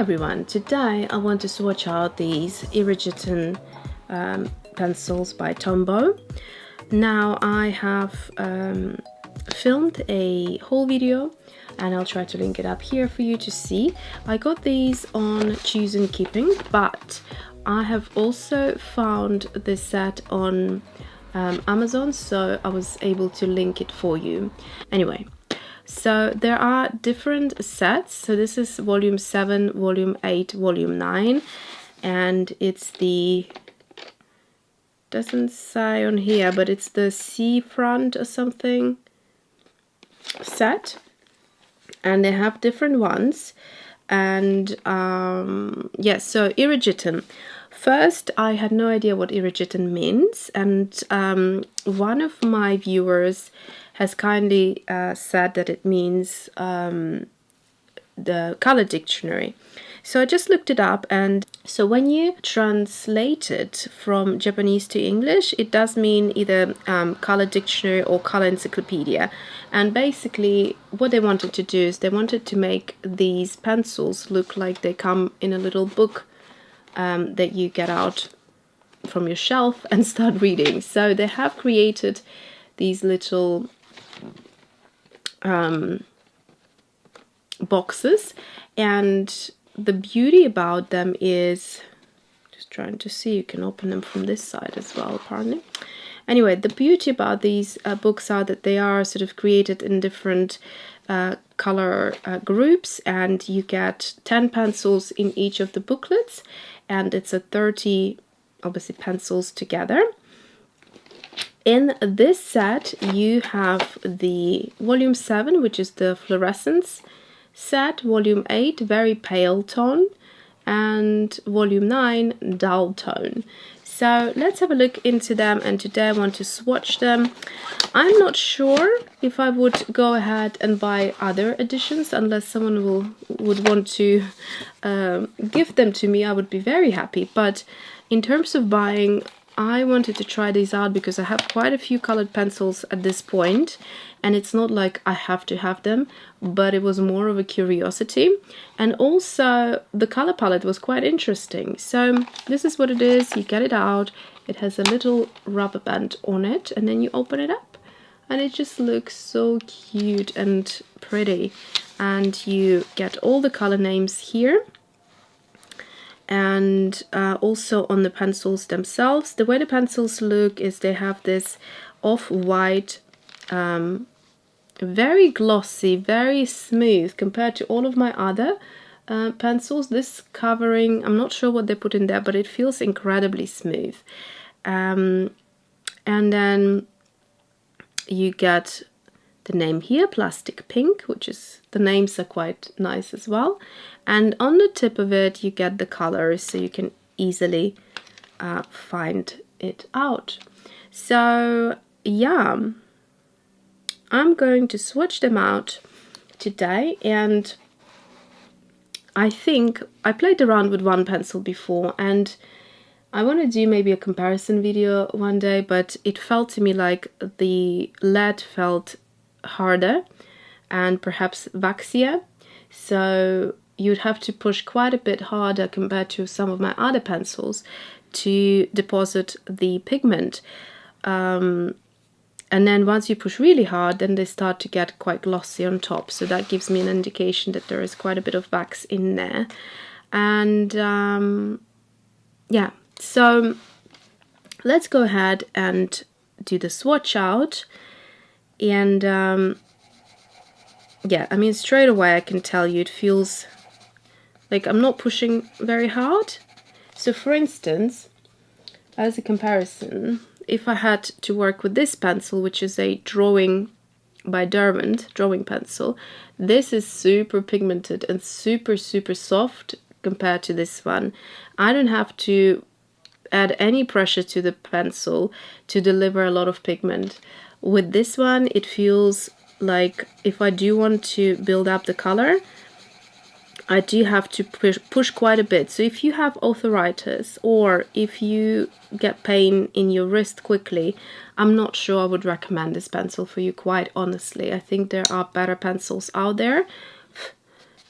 everyone, today I want to swatch out these Irojiten pencils by Tombow. Now I have filmed a whole video and I'll try to link it up here for you to see. I got these on Choose and Keeping, but I have also found this set on Amazon, so I was able to link it for you. Anyway, so there are different sets. So this is volume 7, volume 8, volume 9, and it's the, doesn't say on here, but it's the seafront or something set, and they have different ones. And yes, so Irojiten. First, I had no idea what Irojiten means, and one of my viewers has kindly said that it means the color dictionary. So I just looked it up, and so when you translate it from Japanese to English, it does mean either color dictionary or color encyclopedia. And basically what they wanted to do is they wanted to make these pencils look like they come in a little book that you get out from your shelf and start reading. So they have created these little boxes, and the beauty about them is, just trying to see, you can open them from this side as well apparently. Anyway, the beauty about these books are that they are sort of created in different color groups, and you get 10 pencils in each of the booklets, and it's a 30 obviously pencils together. In this set you have the volume 7, which is the fluorescence set, volume 8 very pale tone, and volume 9 dull tone. So let's have a look into them, and today I want to swatch them. I'm not sure if I would go ahead and buy other editions, unless someone would want to give them to me. I would be very happy, but in terms of buying, I wanted to try these out because I have quite a few colored pencils at this point, and it's not like I have to have them, but it was more of a curiosity. And also the color palette was quite interesting. So this is what it is. You get it out, it has a little rubber band on it, and then you open it up and it just looks so cute and pretty. And you get all the color names here. And also on the pencils themselves, the way the pencils look is they have this off-white, very glossy, very smooth compared to all of my other pencils. This covering, I'm not sure what they put in there, but it feels incredibly smooth. And then you get the name here, Plastic Pink, which is, the names are quite nice as well. And on the tip of it you get the colors, so you can easily find it out. So yeah, I'm going to swatch them out today, and I think I played around with one pencil before, and I want to do maybe a comparison video one day, but it felt to me like the lead felt harder and perhaps waxier, so you'd have to push quite a bit harder compared to some of my other pencils to deposit the pigment, and then once you push really hard, then they start to get quite glossy on top, so that gives me an indication that there is quite a bit of wax in there. And yeah, so let's go ahead and do the swatch out. And yeah, I mean, straight away I can tell you it feels like I'm not pushing very hard. So for instance, as a comparison, if I had to work with this pencil, which is a drawing by Derwent drawing pencil, this is super pigmented and super soft compared to this one. I don't have to add any pressure to the pencil to deliver a lot of pigment. With this one, it feels like if I do want to build up the color, I do have to push quite a bit. So if you have arthritis, or if you get pain in your wrist quickly, I'm not sure I would recommend this pencil for you, quite honestly. I think there are better pencils out there.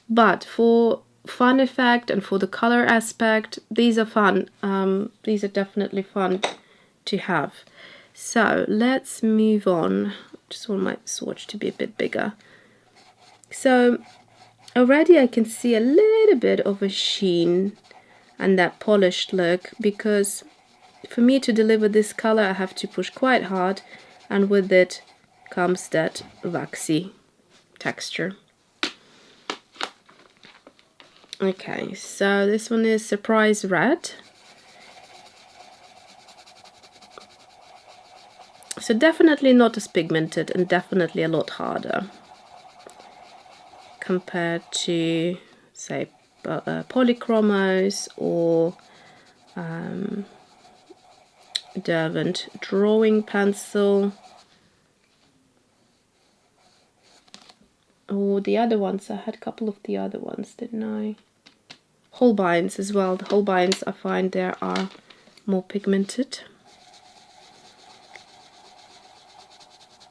But for fun effect and for the color aspect, these are fun. These are definitely fun to have. So let's move on. Just want my swatch to be a bit bigger. So already I can see a little bit of a sheen and that polished look, because for me to deliver this color I have to push quite hard, and with it comes that waxy texture. Okay, so this one is Surprise Red. So definitely not as pigmented and definitely a lot harder compared to, say, Polychromos or Derwent drawing pencil, or the other ones. I had a couple of the other ones, didn't I? Holbeins as well. The Holbeins, I find there are more pigmented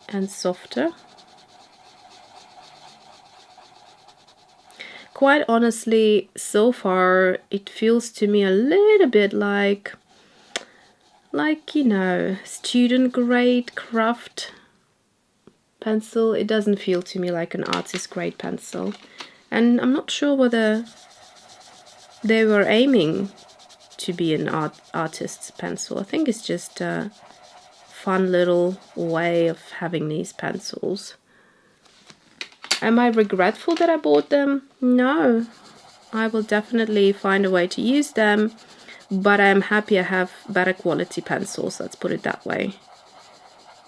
and softer. Quite honestly, so far it feels to me a little bit like you know, student grade craft pencil. It doesn't feel to me like an artist grade pencil, and I'm not sure whether they were aiming to be an artist's pencil. I think it's just a fun little way of having these pencils. Am I regretful that I bought them? No, I will definitely find a way to use them, but I'm happy I have better quality pencils, let's put it that way.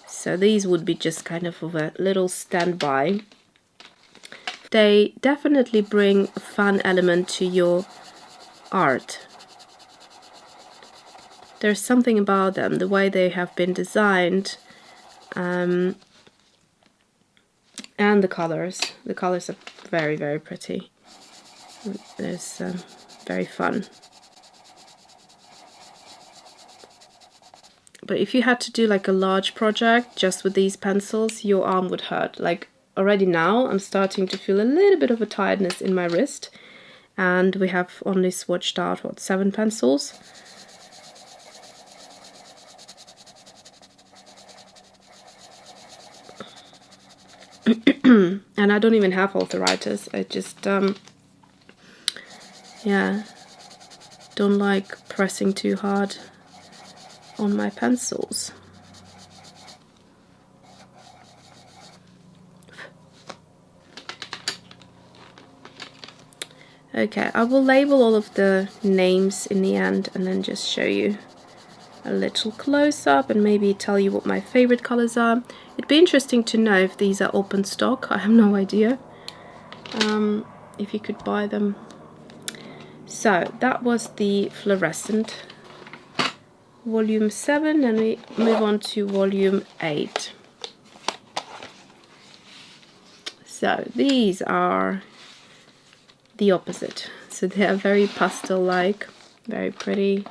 So these would be just kind of a little standby. They definitely bring a fun element to your art. There's something about them, the way they have been designed, and the colors. The colors are very, very pretty. It's very fun. But if you had to do like a large project just with these pencils, your arm would hurt. Like already now, I'm starting to feel a little bit of a tiredness in my wrist. And we have only swatched out, what, 7 pencils? And I don't even have arthritis. I just, yeah, don't like pressing too hard on my pencils. Okay, I will label all of the names in the end and then just show you a little close-up and maybe tell you what my favorite colors are. It'd be interesting to know if these are open stock. I have no idea if you could buy them. So that was the Fluorescent Volume 7, and we move on to Volume 8. So these are the opposite. So they are very pastel-like, very pretty.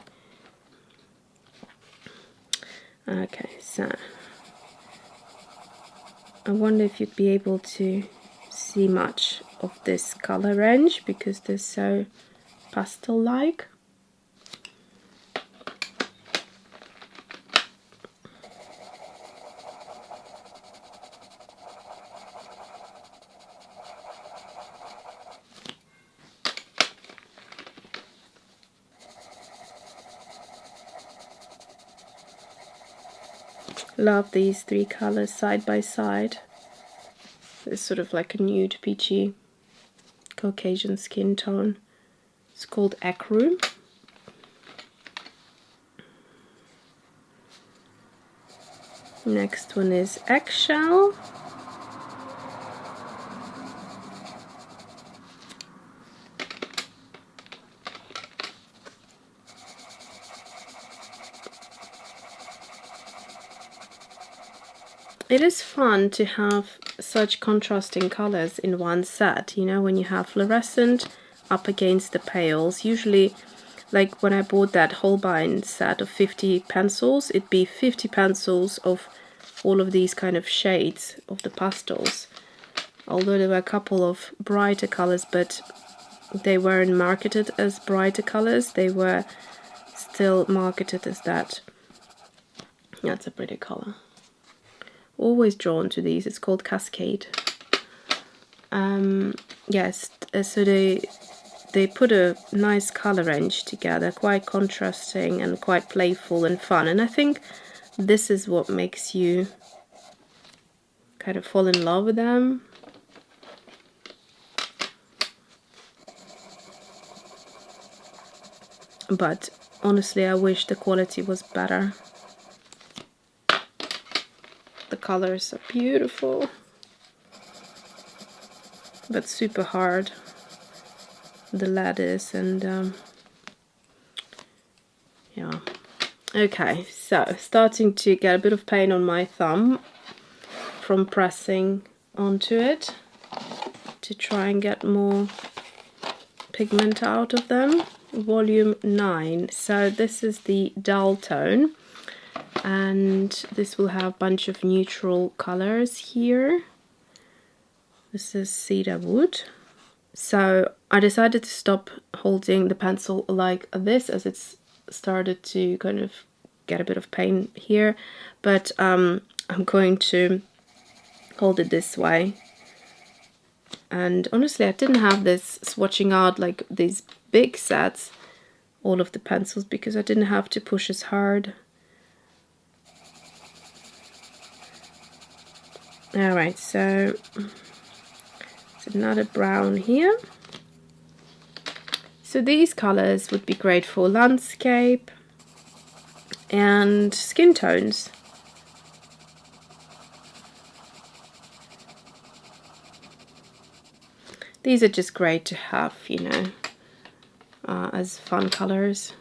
Okay, so I wonder if you'd be able to see much of this color range because they're so pastel-like. Love these 3 colors side by side. It's sort of like a nude peachy Caucasian skin tone. It's called Acrylic. Next one is Eggshell. It is fun to have such contrasting colors in one set, you know, when you have fluorescent up against the pales. Usually, like when I bought that Holbein set of 50 pencils, it'd be 50 pencils of all of these kind of shades of the pastels. Although there were a couple of brighter colors, but they weren't marketed as brighter colors. They were still marketed as that. That's a pretty color. Always drawn to these. It's called Cascade. Yes, so they put a nice color range together, quite contrasting and quite playful and fun. And I think this is what makes you kind of fall in love with them. But honestly, I wish the quality was better. The colors are beautiful, but super hard. The lead is, and yeah. Okay, so starting to get a bit of pain on my thumb from pressing onto it to try and get more pigment out of them. Volume 9. So this is the dull tone, and this will have a bunch of neutral colors here. This is cedar wood. So I decided to stop holding the pencil like this, as it's started to kind of get a bit of pain here, but I'm going to hold it this way. And honestly, I didn't have this swatching out like these big sets, all of the pencils, because I didn't have to push as hard. Alright, so it's another brown here. So these colors would be great for landscape and skin tones. These are just great to have, you know, as fun colors.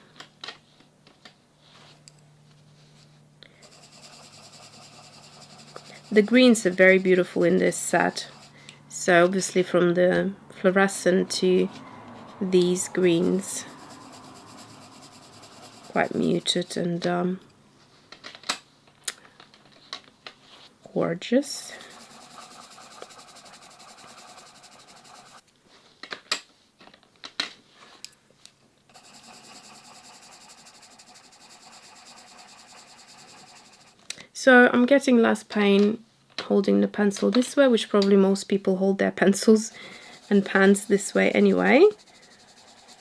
The greens are very beautiful in this set. So obviously from the fluorescent to these greens, quite muted and gorgeous. So I'm getting less pain holding the pencil this way, which probably most people hold their pencils and pens this way anyway.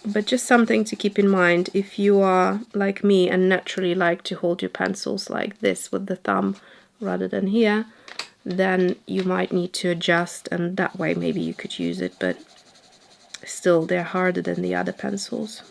But just something to keep in mind if you are like me and naturally like to hold your pencils like this with the thumb rather than here, then you might need to adjust, and that way maybe you could use it, but still they're harder than the other pencils.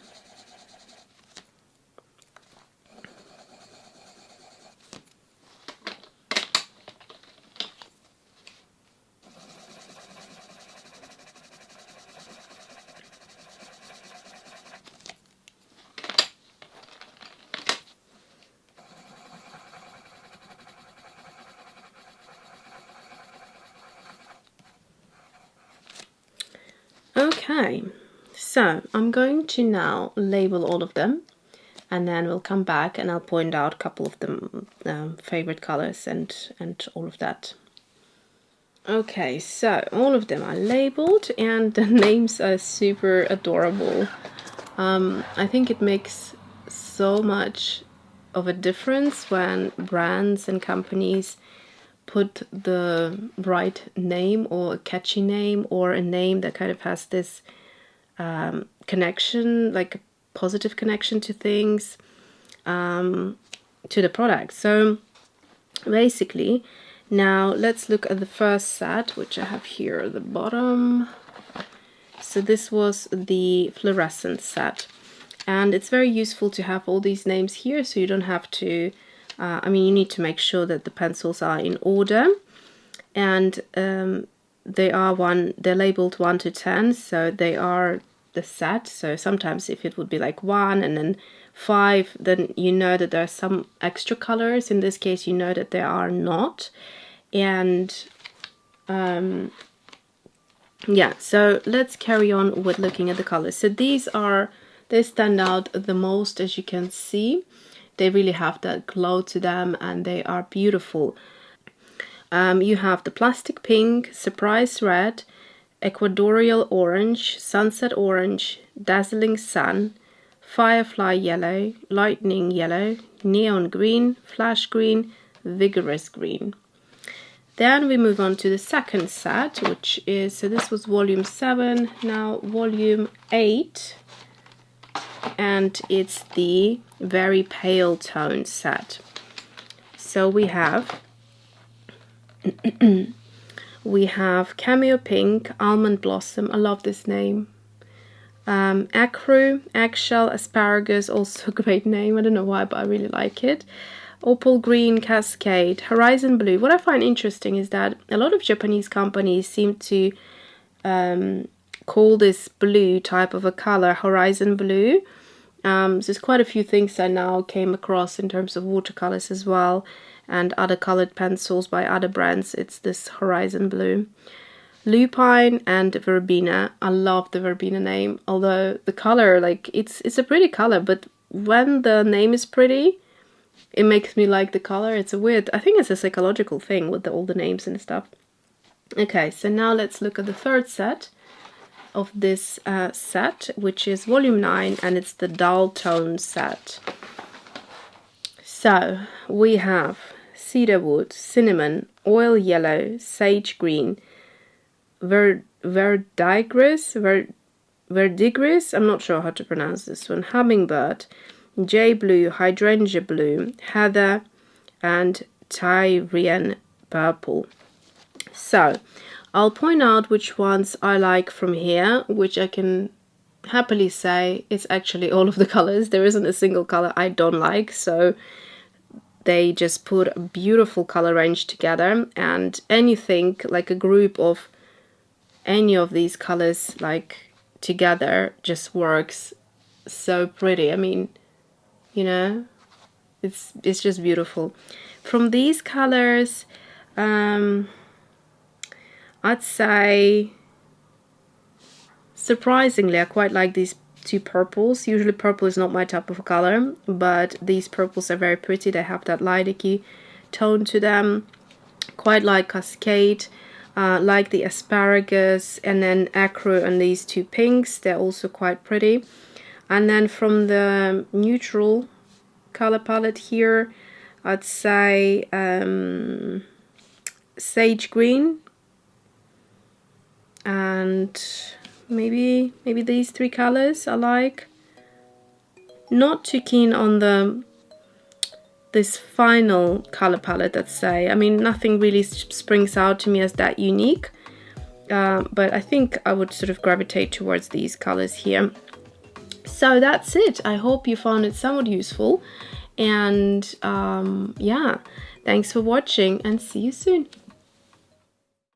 Okay, so I'm going to now label all of them, and then we'll come back and I'll point out a couple of them favorite colors and all of that. Okay, so all of them are labeled and the names are super adorable. I think it makes so much of a difference when brands and companies put the right name or a catchy name or a name that kind of has this connection, like a positive connection to things, to the product. So basically, now let's look at the first set, which I have here at the bottom. So this was the fluorescent set, and it's very useful to have all these names here, so you don't have to I mean, you need to make sure that the pencils are in order, and they're labeled 1 to 10, so they are the set. So sometimes if it would be like 1 and then 5, then you know that there are some extra colors. In this case, you know that there are not. And yeah, so let's carry on with looking at the colors. So they stand out the most, as you can see. They really have that glow to them and they are beautiful. You have the plastic pink, surprise red, Equatorial Orange, Sunset Orange, Dazzling Sun, Firefly Yellow, Lightning Yellow, Neon Green, Flash Green, Vigorous Green. Then we move on to the second set, which is, so this was volume 7, now volume 8, and it's the very pale tone set. So we have we have Cameo Pink, Almond Blossom, I love this name. Acru, Eggshell, Asparagus, also a great name, I don't know why, but I really like it. Opal Green, Cascade, Horizon Blue. What I find interesting is that a lot of Japanese companies seem to call this blue type of a color Horizon Blue. So there's quite a few things I now came across in terms of watercolors as well, and other colored pencils by other brands. It's this Horizon Blue. Lupine and Verbena. I love the Verbena name, although the color, like, it's a pretty color, but when the name is pretty, it makes me like the color. It's a weird, I think it's a psychological thing with all the names and stuff. Okay, so now let's look at the third set of this set, which is volume 9, and it's the dull tone set. So we have cedarwood, cinnamon, oil yellow, sage green, verdigris, I'm not sure how to pronounce this one, hummingbird, jay blue, hydrangea blue, heather, and Tyrian purple. So I'll point out which ones I like from here, which I can happily say it's actually all of the colors. There isn't a single color I don't like, so they just put a beautiful color range together, and anything like a group of any of these colors like together just works so pretty. I mean, you know, it's just beautiful. From these colors, I'd say surprisingly I quite like these two purples. Usually purple is not my type of color, but these purples are very pretty. They have that lilac-y tone to them. Quite like Cascade, like the asparagus, and then Acro and these two pinks. They're also quite pretty. And then from the neutral color palette here, I'd say sage green, and maybe these three colors I like. Not too keen on this final color palette, let's say. I mean, nothing really springs out to me as that unique, but I think I would sort of gravitate towards these colors here. So that's it. I hope you found it somewhat useful, and yeah, thanks for watching, and see you soon.